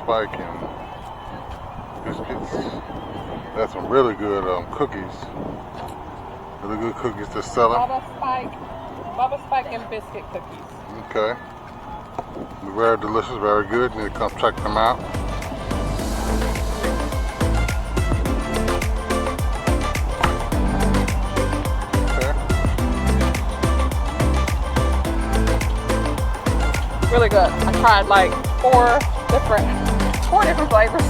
Spike and biscuits. That's some really good cookies. Really good cookies to sell them. Bubba Spike and biscuit cookies. Okay. Very delicious, very good. You need to come check them out. Really good. I tried like four different flavors.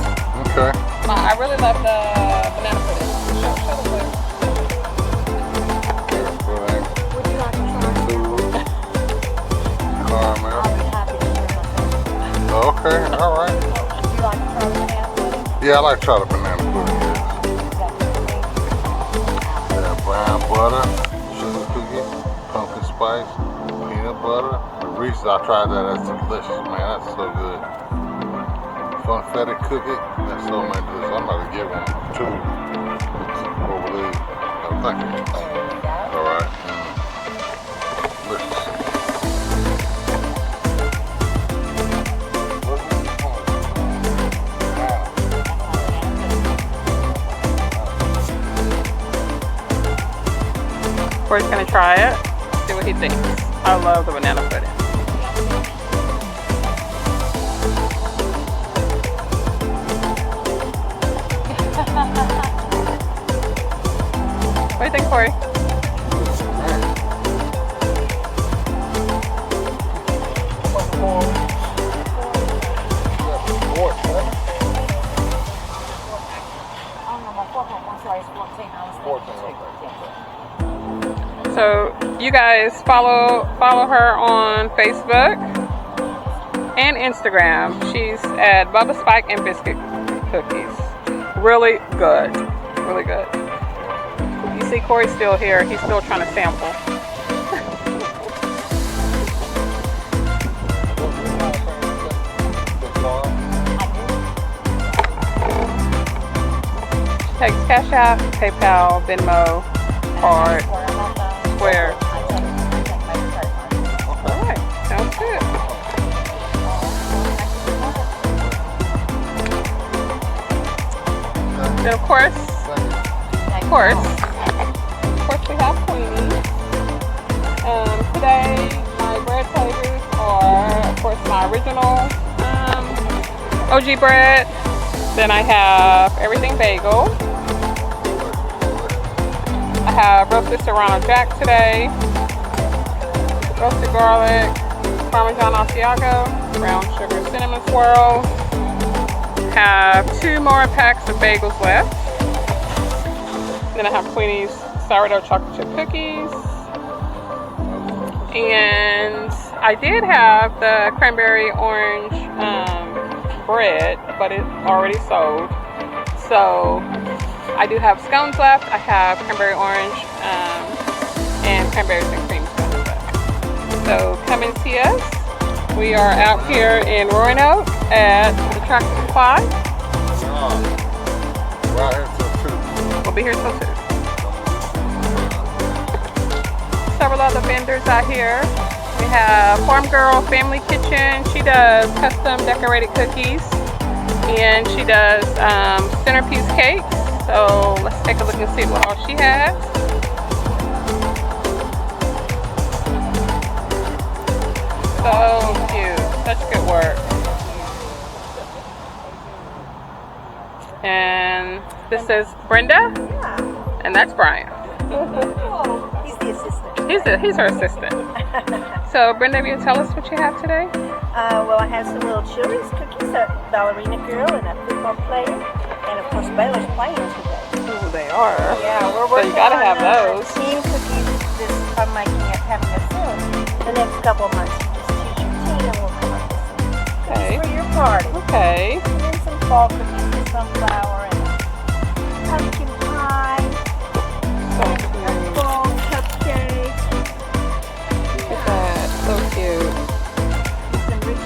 Okay. I really love the banana pudding. Show the flavor. Would you like to try? Caramel. I'll be happy to share myself. Okay, all right. Would you like to try the banana pudding? Yeah, I like to try the banana pudding. Yeah, brown butter, sugar cookie, pumpkin spice, peanut butter. Reese's, I tried that. That's delicious, man. That's so good. Funfetti cookie. That's so much delicious. I'm about to give one two before we leave. No, thank you. All right. Delicious. We're just gonna try it. See what he thinks. I love the banana pudding. What do you think, Corey? So you guys follow her on Facebook and Instagram. She's at Bubba Spike and Biscuit Cookies. Really good. Really good. You see Corey's still here. He's still trying to sample. Takes Cash App, PayPal, Venmo, card, Square. Alright, sounds good. And of course, we have Queenie's. Today, my bread flavors are, of course, my original OG bread. Then I have everything bagel. I have roasted Serrano Jack today, roasted garlic, Parmesan Asiago, brown sugar cinnamon swirl. Have 2 more packs of bagels left. Then I have Queenie's sourdough chocolate chip cookies. And I did have the cranberry orange bread, but it's already sold. So I do have scones left. I have cranberry orange and cranberries and cream scones left. So come and see us. We are out here in Roanoke at the Tractor Supply. We'll be here till 2. Several other vendors out here. We have Farm Girl Family Kitchen. She does custom decorated cookies. And she does centerpiece cakes. So let's take a look and see what all she has. So cute. Such good work. And this is Brenda. Yeah. And that's Brian. He's the assistant. He's her assistant. So Brenda, will you tell us what you have today? Well, I have some little children's cookies, a ballerina girl and a football player, and of course Baylor's playing today. Ooh, they are. Yeah, we're So working you gotta on have those. team cookies. I'm making it, having us soon. The next couple of months, you just choose your team and we'll come up with some Okay. cookies for your party. Okay. And then some fall cookies with sunflower and pumpkin pie, So a cute. fall cupcake, Look at that. So cute. some rich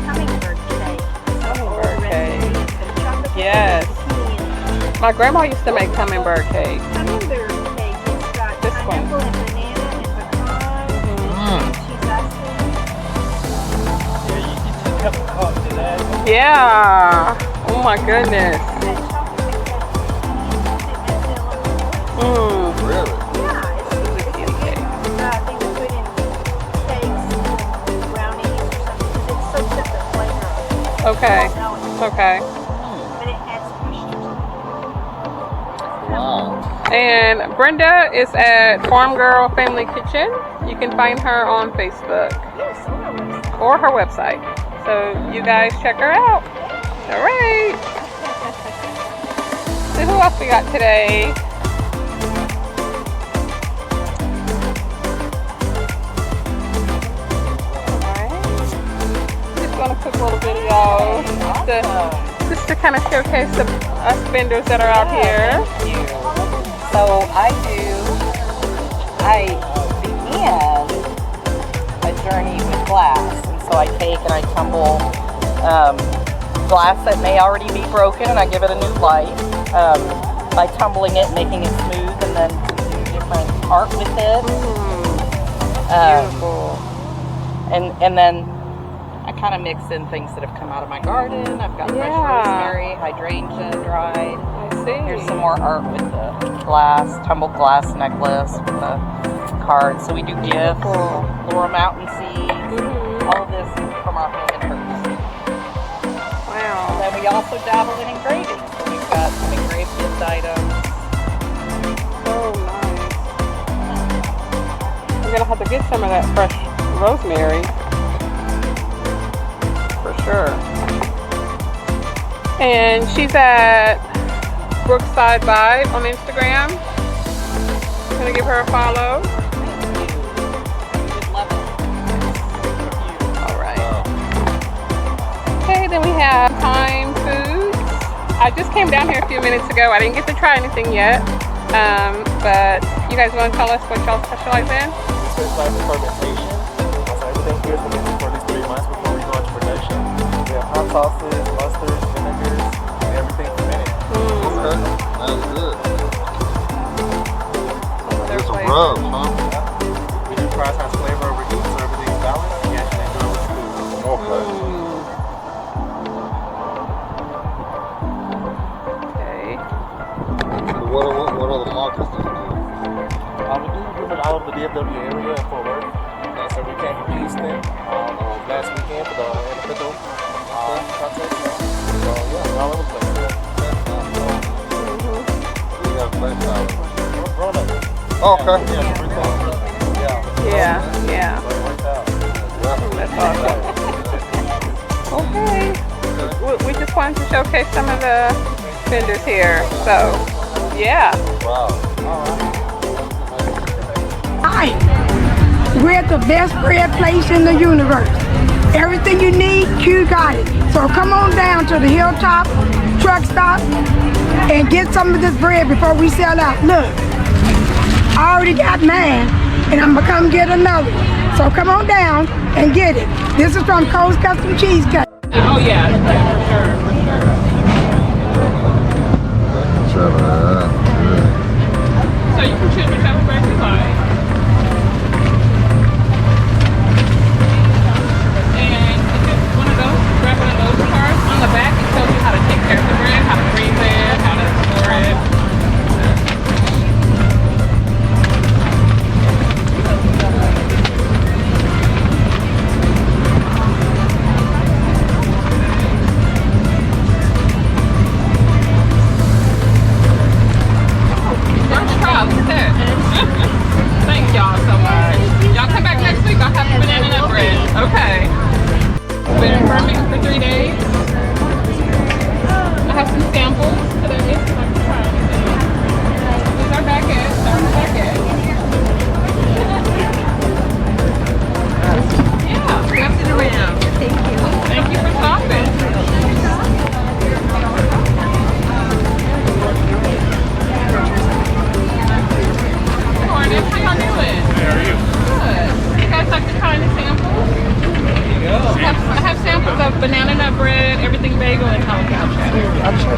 hummingbird cake. Hummingbird cake. Some chocolate Yes. cake. My grandma used to make hummingbird cake. Hummingbird cake. It's got This one. pineapple and banana and pecan and cheese icing. Yeah, you can take a cup of coffee. Yeah. Oh my goodness. That chocolate cake. Mmm. Really? Yeah, it's Cutie cake. I think we put in cakes, brownies or something, because it's so different flavor. Okay. No, it's, Okay. but it adds moisture to Wow. And Brenda is at Farm Girl Family Kitchen. You can find her on Facebook it. Yes, always. or her website. So you guys check her out. All right. So who else we got today? Just gonna put a little video just to kind of showcase us vendors that are out here. Thank you. So I began a journey with glass, and so I take and I tumble glass that may already be broken, and I give it a new life by tumbling it, making it smooth, and then do different art with it. Beautiful. And then I kind of mix in things that have come out of my garden. I've got fresh rosemary, hydrangea dried. I see. Here's some more art with the glass, tumbled glass necklace with the cards. So we do gifts, Cool. Laura Mountain Seeds, all of this from our home and hers. Wow. Then we also dabble in engraving. So we've got some engraved gift items. So nice. We're gonna have to get some of that fresh rosemary for sure. And she's at Brookside Vibe on Instagram. Gonna give her a follow. All right. Okay, then we have Time Foods. I just came down here a few minutes ago. I didn't get to try anything yet, but you guys want to tell us what y'all specialize in? We specialize in fermentation. So everything here is fermented for at least 3 months before we go into production. We have hot sauces, mustards, vinegars, and everything fermented. Okay. That's good. Get some flavor. rubs, huh? We do prioritize flavor over heat, so everything's balanced. You actually enjoy with food. Okay. Okay. So what other markets do you do? We do pretty much all of the DFW area in Fort Worth. So we came from Houston last weekend for the NFL contest. So yeah, all over the place. We got a place out. We're grown up. Okay. Yeah, so we're grown up. Yeah. Yeah. So it worked out. That's awesome. Okay. We just wanted to showcase some of the vendors here. So, yeah. Wow. Hi, we're at the best bread place in the universe. Everything you need, Q got it. So come on down to the Hilltop truck stop and get some of this bread before we sell out. Look, I already got mine and I'm gonna come get another one. So come on down and get it. This is from Cole's Custom Cheesecake. Oh, yeah. For sure. So you can choose whichever bread you like. And if it's one of those, grab one of those cards. On the back, it tells you how to take care of the bread, how to freeze it, how to store it. First try, look at that. Thank y'all so much. Y'all come back next week. I'll have the banana nut bread. Okay. Been fermenting for 3 days. I have some samples today. So I can try anything. These are baguettes. Yeah, pass it around. Thank you. Thank you for stopping. Morning, how y'all doing? How are you? Good. You guys like to try any samples? I have samples of banana nut bread, everything bagel, and jalapeno cheddar. I'm sure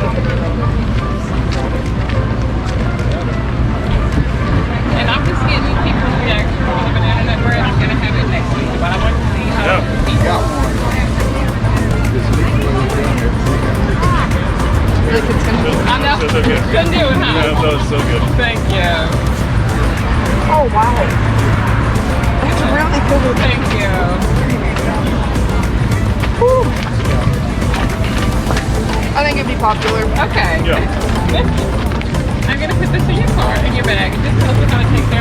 And I'm just getting people's reaction to the banana nut bread. I'm gonna have it next week, but I want to see how people. Thank you. I think it'd be popular. Okay. Yeah. I'm gonna put this in your car, in your bag. Just tell us how to take